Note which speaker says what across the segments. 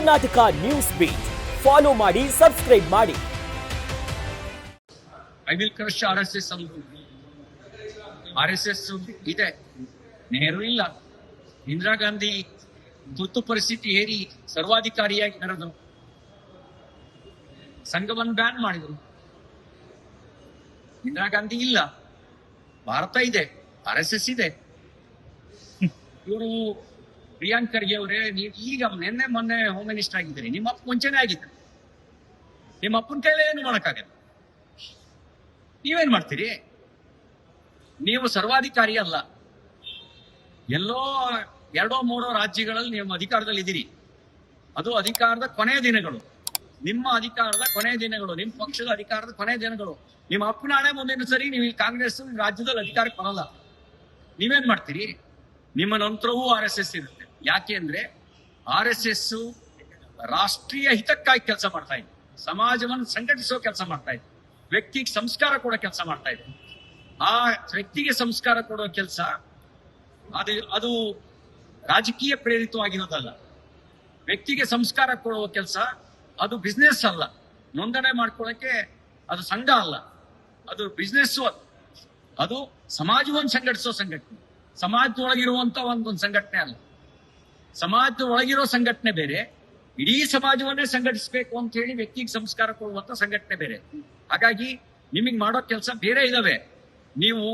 Speaker 1: Karnataka news beet follow ಮಾಡಿ, subscribe ಮಾಡಿ.
Speaker 2: I will crush RSS ಅಂದ್ರು. RSS ಇದೆ, ನೆಹರು ಇಲ್ಲ, ಇಂದಿರಾ ಗಾಂಧಿ ತುರ್ತು ಪರಿಸ್ಥಿತಿ ಹೇರಿ ಸರ್ವಾಧಿಕಾರಿಯಾಗಿ ನಡೆದರು, ಸಂಘವನ್ನು ಬ್ಯಾನ್ ಮಾಡಿದರು. ಇಂದಿರಾ ಗಾಂಧಿ ಇಲ್ಲ, ಭಾರತ ಇದೆ, RSS ಇದೆ. ಇವರು ಪ್ರಿಯಾಂಕ್ ಖರ್ಗೆ ಅವರೇ, ನೀವು ಈಗ ನಿನ್ನೆ ಮೊನ್ನೆ ಹೋಮ್ ಮಿನಿಸ್ಟರ್ ಆಗಿದ್ದೀರಿ, ನಿಮ್ಮ ಅಪ್ಪ ಮುಂಚೆನೆ ಆಗಿದ್ದರು. ನಿಮ್ಮ ಅಪ್ಪನ ಕೈಲೇ ಏನು ಮಾಡೋಕ್ಕಾಗಲ್ಲ. ನೀವೇನ್ ಮಾಡ್ತೀರಿ? ನೀವು ಸರ್ವಾಧಿಕಾರಿ ಅಲ್ಲ. ಎಲ್ಲೋ 2-3 ರಾಜ್ಯಗಳಲ್ಲಿ ನೀವು ಅಧಿಕಾರದಲ್ಲಿ ಇದ್ದೀರಿ. ಅದು ಅಧಿಕಾರದ ಕೊನೆಯ ದಿನಗಳು, ನಿಮ್ಮ ಅಧಿಕಾರದ ಕೊನೆಯ ದಿನಗಳು, ನಿಮ್ಮ ಪಕ್ಷದ ಅಧಿಕಾರದ ಕೊನೆಯ ದಿನಗಳು. ನಿಮ್ಮ ಅಪ್ಪನ ಹಣೆ ಮುಂದಿನ ಸರಿ ನೀವು ಈ ಕಾಂಗ್ರೆಸ್ ರಾಜ್ಯದಲ್ಲಿ ಅಧಿಕಾರಕ್ಕೆ ಬರಲ್ಲ. ನೀವೇನ್ ಮಾಡ್ತೀರಿ? ನಿಮ್ಮ ನಂತರವೂ RSS ಇರುತ್ತೆ. ಯಾಕೆ ಅಂದ್ರೆ RSS ರಾಷ್ಟ್ರೀಯ ಹಿತಕ್ಕಾಗಿ ಕೆಲಸ ಮಾಡ್ತಾ ಇದೆ, ಸಮಾಜವನ್ನು ಸಂಘಟಿಸೋ ಕೆಲಸ ಮಾಡ್ತಾ ಇದೆ, ವ್ಯಕ್ತಿಗೆ ಸಂಸ್ಕಾರ ಕೊಡೋ ಕೆಲಸ ಮಾಡ್ತಾ ಇದೆ. ಆ ವ್ಯಕ್ತಿಗೆ ಸಂಸ್ಕಾರ ಕೊಡೋ ಕೆಲಸ ಅದು ರಾಜಕೀಯ ಪ್ರೇರಿತವಾಗಿರೋದಲ್ಲ. ವ್ಯಕ್ತಿಗೆ ಸಂಸ್ಕಾರ ಕೊಡುವ ಕೆಲಸ ಅದು ಬಿಸ್ನೆಸ್ ಅಲ್ಲ. ನೋಂದಣಿ ಮಾಡ್ಕೊಳ್ಳೋಕೆ ಅದು ಸಂಘ ಅಲ್ಲ, ಅದು ಬಿಸ್ನೆಸ್. ಅದು ಸಮಾಜವನ್ನು ಸಂಘಟಿಸೋ ಸಂಘಟನೆ, ಸಮಾಜದೊಳಗಿರುವಂತ ಒಂದೊಂದು ಸಂಘಟನೆ ಅಲ್ಲ. ಸಮಾಜದ ಒಳಗಿರೋ ಸಂಘಟನೆ ಬೇರೆ, ಇಡೀ ಸಮಾಜವನ್ನೇ ಸಂಘಟಿಸಬೇಕು ಅಂತ ಹೇಳಿ ವ್ಯಕ್ತಿಗೆ ಸಂಸ್ಕಾರ ಕೊಡುವಂತ ಸಂಘಟನೆ ಬೇರೆ. ಹಾಗಾಗಿ ನಿಮಗೆ ಮಾಡೋ ಕೆಲಸ ಬೇರೆ ಇದಾವೆ. ನೀವು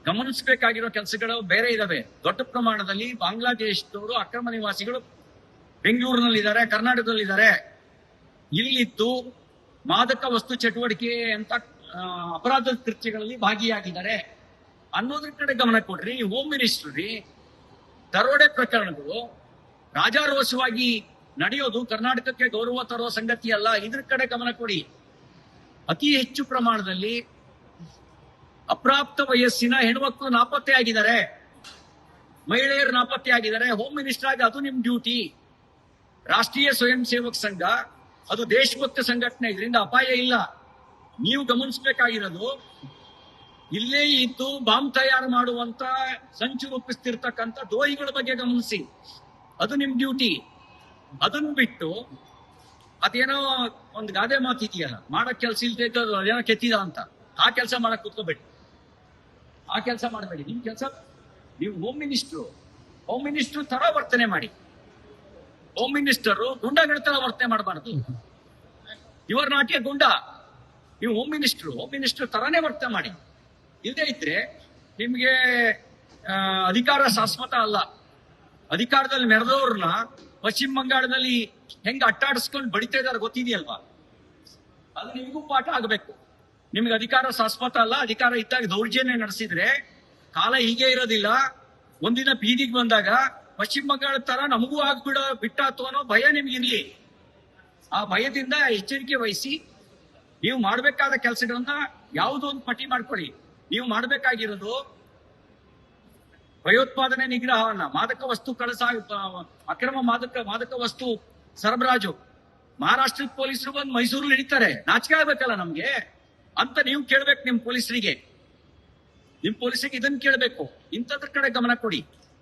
Speaker 2: ಗಮನಿಸಬೇಕಾಗಿರೋ ಕೆಲಸಗಳು ಬೇರೆ ಇದಾವೆ. ದೊಡ್ಡ ಪ್ರಮಾಣದಲ್ಲಿ ಬಾಂಗ್ಲಾದೇಶದವರು ಅಕ್ರಮ ನಿವಾಸಿಗಳು ಬೆಂಗಳೂರಿನಲ್ಲಿದ್ದಾರೆ, ಕರ್ನಾಟಕದಲ್ಲಿದ್ದಾರೆ. ಇಲ್ಲಿದ್ದು ಮಾದಕ ವಸ್ತು ಚಟುವಟಿಕೆ ಅಂತ ಅಪರಾಧ ಕೃತ್ಯಗಳಲ್ಲಿ ಭಾಗಿಯಾಗಿದ್ದಾರೆ ಅನ್ನೋದ್ರ ಕಡೆ ಗಮನ ಕೊಡ್ರಿ. ಹೋಮ್ ಮಿನಿಸ್ಟರ್ ರೀ. ದರೋಡೆ ಪ್ರಕರಣಗಳು ರಾಜಾರೋಷವಾಗಿ ನಡೆಯೋದು ಕರ್ನಾಟಕಕ್ಕೆ ಗೌರವ ತರುವ ಸಂಗತಿ ಅಲ್ಲ. ಇದ್ರ ಕಡೆ ಗಮನ ಕೊಡಿ. ಅತಿ ಹೆಚ್ಚು ಪ್ರಮಾಣದಲ್ಲಿ ಅಪ್ರಾಪ್ತ ವಯಸ್ಸಿನ ಹೆಣ್ಮಕ್ಳು ನಾಪತ್ತೆ ಆಗಿದ್ದಾರೆ, ಮಹಿಳೆಯರು ನಾಪತ್ತೆ ಆಗಿದ್ದಾರೆ. ಹೋಮ್ ಮಿನಿಸ್ಟರ್ ಆಗಿ ಅದು ನಿಮ್ ಡ್ಯೂಟಿ. ರಾಷ್ಟ್ರೀಯ ಸ್ವಯಂ ಸೇವಕ ಸಂಘ ಅದು ದೇಶಭಕ್ತ ಸಂಘಟನೆ, ಇದರಿಂದ ಅಪಾಯ ಇಲ್ಲ. ನೀವು ಗಮನಿಸಬೇಕಾಗಿರೋದು, ಇಲ್ಲೇ ಇದ್ದು ಬಾಂಬ್ ತಯಾರು ಮಾಡುವಂತ ಸಂಚು ರೂಪಿಸ್ತಿರ್ತಕ್ಕಂಥ ದ್ರೋಹಿಗಳ ಬಗ್ಗೆ ಗಮನಿಸಿ. ಅದು ನಿಮ್ ಡ್ಯೂಟಿ. ಅದನ್ನು ಬಿಟ್ಟು ಅದೇನೋ ಒಂದು ಗಾದೆ ಮಾತಿದೆಯಲ್ಲ, ಮಾಡಕ್ ಕೆಲಸ ಇಲ್ದೇ ಇದ್ದದ್ದು ಅದೇನೋ ಕೆತ್ತಿದ ಅಂತ, ಆ ಕೆಲಸ ಮಾಡಕ್ ಕೂತ್ಕೋಬೇಡಿ. ಆ ಕೆಲಸ ಮಾಡಬೇಡಿ. ನಿಮ್ ಕೆಲಸ, ನೀವು ಹೋಮ್ ಮಿನಿಸ್ಟ್ರು ತರ ವರ್ತನೆ ಮಾಡಿ. ಹೋಮ್ ಮಿನಿಸ್ಟರ್ ಗುಂಡಾಗಳ ತರ ವರ್ತನೆ ಮಾಡಬಾರ್ದು. ಇವರ್ ನಾಟ್ಯ ಗುಂಡ. ನೀವು ಹೋಮ್ ಮಿನಿಸ್ಟರ್ ತರಾನೇ ವರ್ತನೆ ಮಾಡಿ. ಇಲ್ಲದೆ ಇದ್ರೆ ನಿಮ್ಗೆ ಅಧಿಕಾರ ಶಾಶ್ವತ ಅಲ್ಲ. ಅಧಿಕಾರದಲ್ಲಿ ಮೆರೆದವ್ರನ್ನ ಪಶ್ಚಿಮ ಬಂಗಾಳದಲ್ಲಿ ಹೆಂಗ್ ಅಟ್ಟಾಡಿಸ್ಕೊಂಡು ಬಡಿತಾ ಇದಾರೆ ಗೊತ್ತಿದೆಯಲ್ವಾ? ಅದು ನಿಮಗೂ ಪಾಠ ಆಗಬೇಕು. ನಿಮ್ಗೆ ಅಧಿಕಾರ ಶಾಶ್ವತ ಅಲ್ಲ. ಅಧಿಕಾರ ಇದ್ದಾಗ ದೌರ್ಜನ್ಯ ನಡೆಸಿದ್ರೆ ಕಾಲ ಹೀಗೆ ಇರೋದಿಲ್ಲ. ಒಂದಿನ ಬೀದಿಗೆ ಬಂದಾಗ ಪಶ್ಚಿಮ ಬಂಗಾಳ ತರ ನಮಗೂ ಬಿಟ್ಟಾತು ಅನ್ನೋ ಭಯ ನಿಮ್ಗಿರ್ಲಿ. ಆ ಭಯದಿಂದ ಎಚ್ಚರಿಕೆ ವಹಿಸಿ ನೀವು ಮಾಡಬೇಕಾದ ಕೆಲಸಗಳನ್ನ ಯಾವುದೋ ಒಂದು ಪಟ್ಟಿ ಮಾಡ್ಕೊಳ್ಳಿ. ನೀವು ಮಾಡಬೇಕಾಗಿರೋದು ಭಯೋತ್ಪಾದನೆ ನಿಗ್ರಹವನ್ನ, ಮಾದಕ ವಸ್ತು ಅಕ್ರಮ ಮಾದಕ ವಸ್ತು ಸರಬರಾಜು. ಮಹಾರಾಷ್ಟ್ರದ ಪೊಲೀಸರು ಬಂದು ಮೈಸೂರಲ್ಲಿ ಹಿಡಿತಾರೆ, ನಾಚಿಕೆ ಆಗ್ಬೇಕಲ್ಲ ನಮ್ಗೆ ಅಂತ ನೀವು ಕೇಳ್ಬೇಕು. ನಿಮ್ ಪೊಲೀಸರಿಗೆ ಇದನ್ನ ಕೇಳ್ಬೇಕು. ಇಂಥದ್ರ ಕಡೆ ಗಮನ ಕೊಡಿ.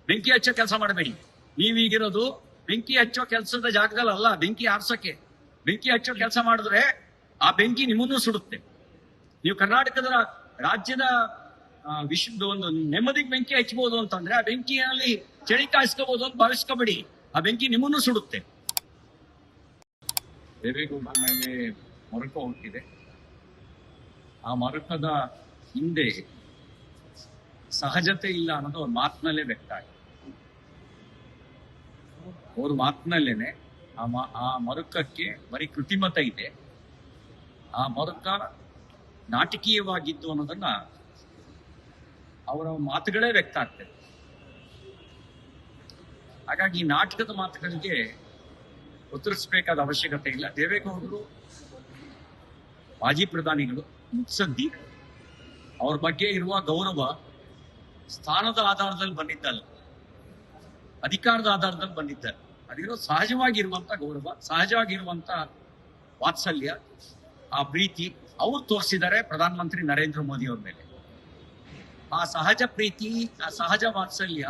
Speaker 2: ಬೆಂಕಿ ಹಚ್ಚೋ ಕೆಲಸ ಮಾಡಬೇಡಿ. ನೀವೀಗಿರೋದು ಬೆಂಕಿ ಹಚ್ಚೋ ಕೆಲಸದ ಜಾಗದಲ್ಲಿ ಅಲ್ಲ, ಬೆಂಕಿ ಆರ್ಸೋಕೆ. ಬೆಂಕಿ ಹಚ್ಚೋ ಕೆಲಸ ಮಾಡಿದ್ರೆ ಆ ಬೆಂಕಿ ನಿಮ್ಮನ್ನು ಸುಡುತ್ತೆ. ನೀವು ಕರ್ನಾಟಕದ ರಾಜ್ಯದ ವಿಶ್ವದ ಒಂದು ನೆಮ್ಮದಿಗೆ ಬೆಂಕಿ ಹಚ್ಚಬಹುದು ಅಂತಂದ್ರೆ ಆ ಬೆಂಕಿಯಲ್ಲಿ ಚಳಿ ಕಾಯಿಸ್ಕೋಬಹುದು ಅಂತ ಭಾವಿಸ್ಕೋಬೇಡಿ. ಆ ಬೆಂಕಿ ನಿಮ್ಮನ್ನು ಸುಡುತ್ತೆ. ದೇವೇಗೌಡರ ಮೇಲೆ ಮರುಕ ಹುಟ್ಟಿದೆ. ಆ ಮರುಕದ ಹಿಂದೆ ಸಹಜತೆ ಇಲ್ಲ ಅನ್ನೋದು ಅವ್ರ ಮಾತಿನಲ್ಲೇ ವ್ಯಕ್ತ ಆಗಿದೆ. ಅವ್ರ ಮಾತಿನಲ್ಲೇನೆ ಆ ಮರುಕಕ್ಕೆ ಬರೀ ಕೃತಿಮತ ಇದೆ. ಆ ಮರುಕ ನಾಟಕೀಯವಾಗಿದ್ದು ಅನ್ನೋದನ್ನ ಅವರ ಮಾತುಗಳೇ ವ್ಯಕ್ತ ಆಗ್ತದೆ. ಹಾಗಾಗಿ ಈ ನಾಟಕದ ಮಾತುಗಳಿಗೆ ಉತ್ತರಿಸಬೇಕಾದ ಅವಶ್ಯಕತೆ ಇಲ್ಲ. ದೇವೇಗೌಡರು ಮಾಜಿ ಪ್ರಧಾನಿಗಳು, ಮುತ್ಸದ್ದಿ. ಅವ್ರ ಬಗ್ಗೆ ಇರುವ ಗೌರವ ಸ್ಥಾನದ ಆಧಾರದಲ್ಲಿ ಬಂದಿದ್ದಲ್ಲ, ಅಧಿಕಾರದ ಆಧಾರದಲ್ಲಿ ಬಂದಿದ್ದಾರೆ. ಅದಿರೋ ಸಹಜವಾಗಿರುವಂತ ಗೌರವ, ಸಹಜವಾಗಿರುವಂತ ವಾತ್ಸಲ್ಯ, ಆ ಪ್ರೀತಿ ಅವ್ರು ತೋರಿಸಿದ್ದಾರೆ ಪ್ರಧಾನಮಂತ್ರಿ ನರೇಂದ್ರ ಮೋದಿ ಅವ್ರ ಮೇಲೆ. ಆ ಸಹಜ ಪ್ರೀತಿ, ಆ ಸಹಜ ವಾತ್ಸಲ್ಯ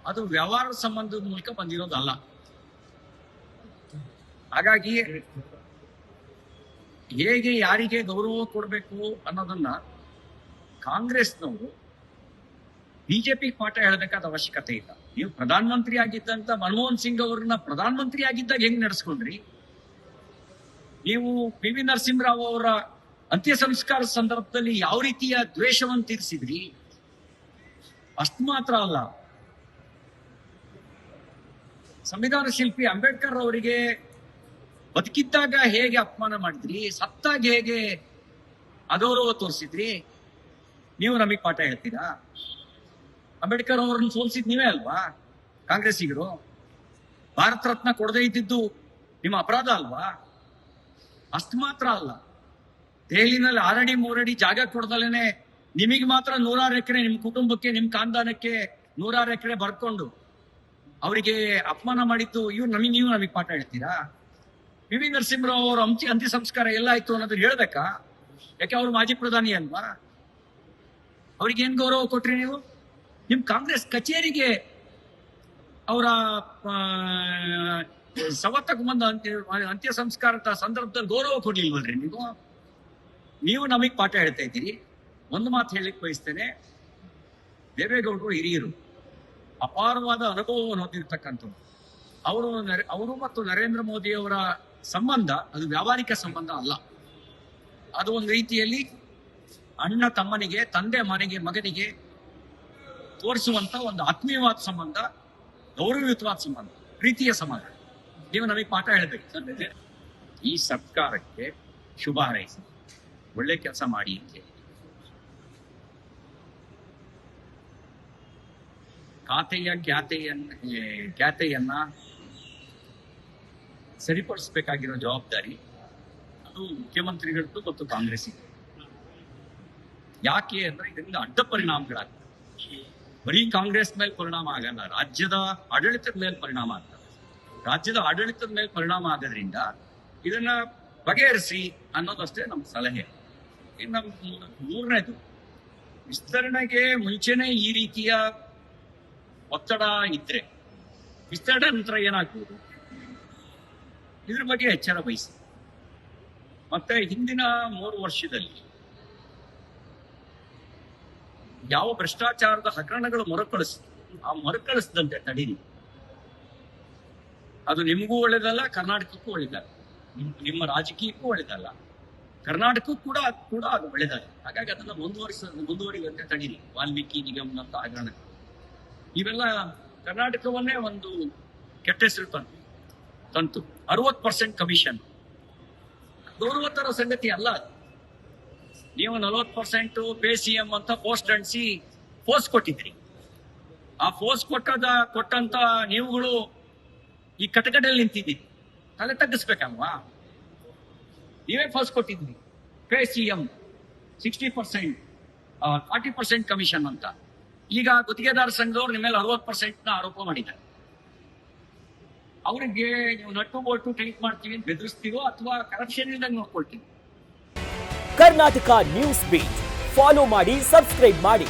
Speaker 2: ಅದು ವ್ಯವಹಾರ ಸಂಬಂಧದ ಮೂಲಕ ಬಂದಿರೋದಲ್ಲ. ಹಾಗಾಗಿ ಹೇಗೆ ಯಾರಿಗೆ ಗೌರವ ಕೊಡಬೇಕು ಅನ್ನೋದನ್ನ ಕಾಂಗ್ರೆಸ್ನವರು ಬಿಜೆಪಿ ಪಾಠ ಹೇಳಬೇಕಾದ ಅವಶ್ಯಕತೆ ಇಲ್ಲ. ನೀವು ಪ್ರಧಾನಮಂತ್ರಿ ಆಗಿದ್ದಂತ ಮನಮೋಹನ್ ಸಿಂಗ್ ಅವ್ರನ್ನ ಪ್ರಧಾನಮಂತ್ರಿ ಆಗಿದ್ದಾಗ ಹೆಂಗ್ ನಡೆಸ್ಕೊಂಡ್ರಿ, ನೀವು ಪಿ ವಿ ನರಸಿಂಹರಾವ್ ಅವರ ಅಂತ್ಯ ಸಂಸ್ಕಾರ ಸಂದರ್ಭದಲ್ಲಿ ಯಾವ ರೀತಿಯ ದ್ವೇಷವನ್ನು ತೀರಿಸಿದ್ರಿ, ಅಷ್ಟು ಮಾತ್ರ ಅಲ್ಲ, ಸಂವಿಧಾನ ಶಿಲ್ಪಿ ಅಂಬೇಡ್ಕರ್ ಅವರಿಗೆ ಬದುಕಿದ್ದಾಗ ಹೇಗೆ ಅಪಮಾನ ಮಾಡಿದ್ರಿ, ಸತ್ತಾಗ ಹೇಗೆ ಅಗೌರವ ತೋರಿಸಿದ್ರಿ, ನೀವು ನಮಗೆ ಪಾಠ ಹೇಳ್ತೀರಾ? ಅಂಬೇಡ್ಕರ್ ಅವರನ್ನು ಸೋಲಿಸಿದ್ ನೀವೇ ಅಲ್ವಾ ಕಾಂಗ್ರೆಸ್ಸಿಗರು? ಭಾರತ ರತ್ನ ಕೊಡದೇ ಇದ್ದಿದ್ದು ನಿಮ್ಮ ಅಪರಾಧ ಅಲ್ವಾ? ಅಷ್ಟು ಮಾತ್ರ ಅಲ್ಲ, ದೆಹಲಿನಲ್ಲಿ 6 ಅಡಿ 3 ಅಡಿ ಜಾಗ ಕೊಡ್ದಲೇನೆ ನಿಮಗೆ ಮಾತ್ರ 100 ಎಕರೆ, ನಿಮ್ ಕುಟುಂಬಕ್ಕೆ, ನಿಮ್ ಖಾನ್ದಾನಕ್ಕೆ 100 ಎಕರೆ ಬರ್ಕೊಂಡು ಅವರಿಗೆ ಅಪಮಾನ ಮಾಡಿದ್ದು ನೀವು ನಮಗೆ ಪಾಠ ಹೇಳ್ತೀರಾ? ಪಿ ವಿ ನರಸಿಂಹರಾವ್ ಅವರ ಅಂತ್ಯ ಸಂಸ್ಕಾರ ಎಲ್ಲ ಆಯ್ತು ಅನ್ನೋದು ಹೇಳ್ಬೇಕಾ? ಯಾಕೆ ಅವರು ಮಾಜಿ ಪ್ರಧಾನಿ ಅಲ್ವಾ? ಅವ್ರಿಗೆ ಏನ್ ಗೌರವ ಕೊಟ್ರಿ ನೀವು? ನಿಮ್ ಕಾಂಗ್ರೆಸ್ ಕಚೇರಿಗೆ ಅವರ ಸವತ್ತಕ್ಕೆ ಬಂದ ಅಂತ್ಯ ಸಂಸ್ಕಾರದ ಸಂದರ್ಭದಲ್ಲಿ ಗೌರವ ಕೊಡ್ಲಿಲ್ವಲ್ರಿ ನೀವು ನಮಗೆ ಪಾಠ ಹೇಳ್ತಾ ಇದ್ದೀರಿ. ಒಂದು ಮಾತು ಹೇಳಲಿಕ್ಕೆ ಬಯಸ್ತೇನೆ, ದೇವೇಗೌಡರು ಹಿರಿಯರು, ಅಪಾರವಾದ ಅನುಭವವನ್ನು ಹೊಂದಿರತಕ್ಕಂಥವ್ರು. ಅವರು ಮತ್ತು ನರೇಂದ್ರ ಮೋದಿ ಅವರ ಸಂಬಂಧ ಅದು ವ್ಯಾವಹಾರಿಕ ಸಂಬಂಧ ಅಲ್ಲ. ಅದು ಒಂದು ರೀತಿಯಲ್ಲಿ ಅಣ್ಣ ತಮ್ಮನಿಗೆ, ತಂದೆ ಮಗನಿಗೆ ತೋರಿಸುವಂತ ಒಂದು ಆತ್ಮೀಯವಾದ ಸಂಬಂಧ, ಗೌರವಯುತವಾದ ಸಂಬಂಧ, ಪ್ರೀತಿಯ ಸಂಬಂಧ. ನೀವು ನಮಗೆ ಪಾಠ ಹೇಳಬೇಕು. ಈ ಸರ್ಕಾರಕ್ಕೆ ಶುಭ ಹಾರೈಸಿ, ಒಳ್ಳೆ ಕೆಲಸ ಮಾಡಿ ಅಂತ ಖ್ಯಾತೆಯನ್ನ ಸರಿಪಡಿಸಬೇಕಾಗಿರೋ ಜವಾಬ್ದಾರಿ ಅದು ಮುಖ್ಯಮಂತ್ರಿಗಳದ್ದು ಮತ್ತು ಕಾಂಗ್ರೆಸ್ಸಿಗೆ. ಯಾಕೆ ಅಂದ್ರೆ ಇದರಿಂದ ಅಡ್ಡ ಪರಿಣಾಮಗಳಾಗ್ತದೆ. ಬರೀ ಕಾಂಗ್ರೆಸ್ ಮೇಲೆ ಪರಿಣಾಮ ಆಗಲ್ಲ, ರಾಜ್ಯದ ಆಡಳಿತದ ಮೇಲೆ ಪರಿಣಾಮ ಆಗ್ತದೆ. ರಾಜ್ಯದ ಆಡಳಿತದ ಮೇಲೆ ಪರಿಣಾಮ ಆಗೋದ್ರಿಂದ ಇದನ್ನ ಬಗೆಹರಿಸಿ ಅನ್ನೋದಷ್ಟೇ ನಮ್ಮ ಸಲಹೆ. ಇನ್ನು ಮೂರನೇದು, ವಿಸ್ತರಣೆಗೆ ಮುಂಚೆನೆ ಈ ರೀತಿಯ ಒತ್ತಡ ಇದ್ರೆ ವಿಸ್ತರಣೆ ನಂತರ ಏನಾಗ್ಬೋದು, ಇದ್ರ ಬಗ್ಗೆ ಎಚ್ಚರ ವಹಿಸಿ. ಮತ್ತೆ ಹಿಂದಿನ 3 ವರ್ಷದಲ್ಲಿ ಯಾವ ಭ್ರಷ್ಟಾಚಾರದ ಹಗರಣಗಳು ಮರುಕಳಿಸದಂತೆ ತಡೀರಿ. ಅದು ನಿಮಗೂ ಒಳ್ಳೇದಲ್ಲ, ಕರ್ನಾಟಕಕ್ಕೂ ಒಳ್ಳೇದಲ್ಲ, ನಿಮ್ಮ ರಾಜಕೀಯಕ್ಕೂ ಒಳ್ಳೇದಲ್ಲ, ಕರ್ನಾಟಕಕ್ಕೂ ಕೂಡ ಅದು ಒಳ್ಳೇದಲ್ಲ. ಹಾಗಾಗಿ ಅದನ್ನ ಮುಂದುವರಿದಂತೆ ತಡೀರಿ. ವಾಲ್ಮೀಕಿ ನಿಗಮನಂತ ಹಗರಣ ಇವೆಲ್ಲ ಕರ್ನಾಟಕವನ್ನೇ ಒಂದು ಕೆಟ್ಟ ಹೆಸರು ತಂತು. 60% ಕಮಿಷನ್ ಗೌರವತರ ಸಂಗತಿ ಅಲ್ಲ. ನೀವು 40% ಪೇ ಸಿಎಂ ಅಂತ ಪೋಸ್ಟ್ ಅಂಟಿಸಿ ಪೋಸ್ಟ್ ಕೊಟ್ಟಿದ್ರಿ. ಆ ಪೋಸ್ಟ್ ಕೊಟ್ಟಂತ ನೀವುಗಳು ಈ ಕಟಕಟೆಯಲ್ಲಿ ನಿಂತಿದ್ದೀರಿ, ತಲೆ ತಗ್ಗಿಸ್ಬೇಕಲ್ವಾ? ನೀವೇ ಪೋಸ್ಟ್ ಕೊಟ್ಟಿದ್ರಿ, ಪೇ ಸಿಎಂ 60%, 40% ಕಮಿಷನ್ ಅಂತ. ಈಗ ಗುತ್ತಿಗೆದಾರ ಸಂಘದವ್ರು ನಿಮ್ಮ ಮೇಲೆ 60% ಆರೋಪ ಮಾಡಿದ್ದಾರೆ. ಅವರಿಗೆ ನೀವು ನಟ್ಟು ಬೋಟು ಟೈಪ್ ಮಾಡ್ತೀವಿ ಅಂತ ಬೆದರಿಸ್ತೀವೋ ಅಥವಾ ಕರಪ್ಷನ್ ಇಂದ ನೋಡ್ಕೊಳ್ತೀವಿ?
Speaker 1: ಕರ್ನಾಟಕ ನ್ಯೂಸ್ ಬೀಟ್ ಫಾಲೋ ಮಾಡಿ, ಸಬ್ಸ್ಕ್ರೈಬ್ ಮಾಡಿ.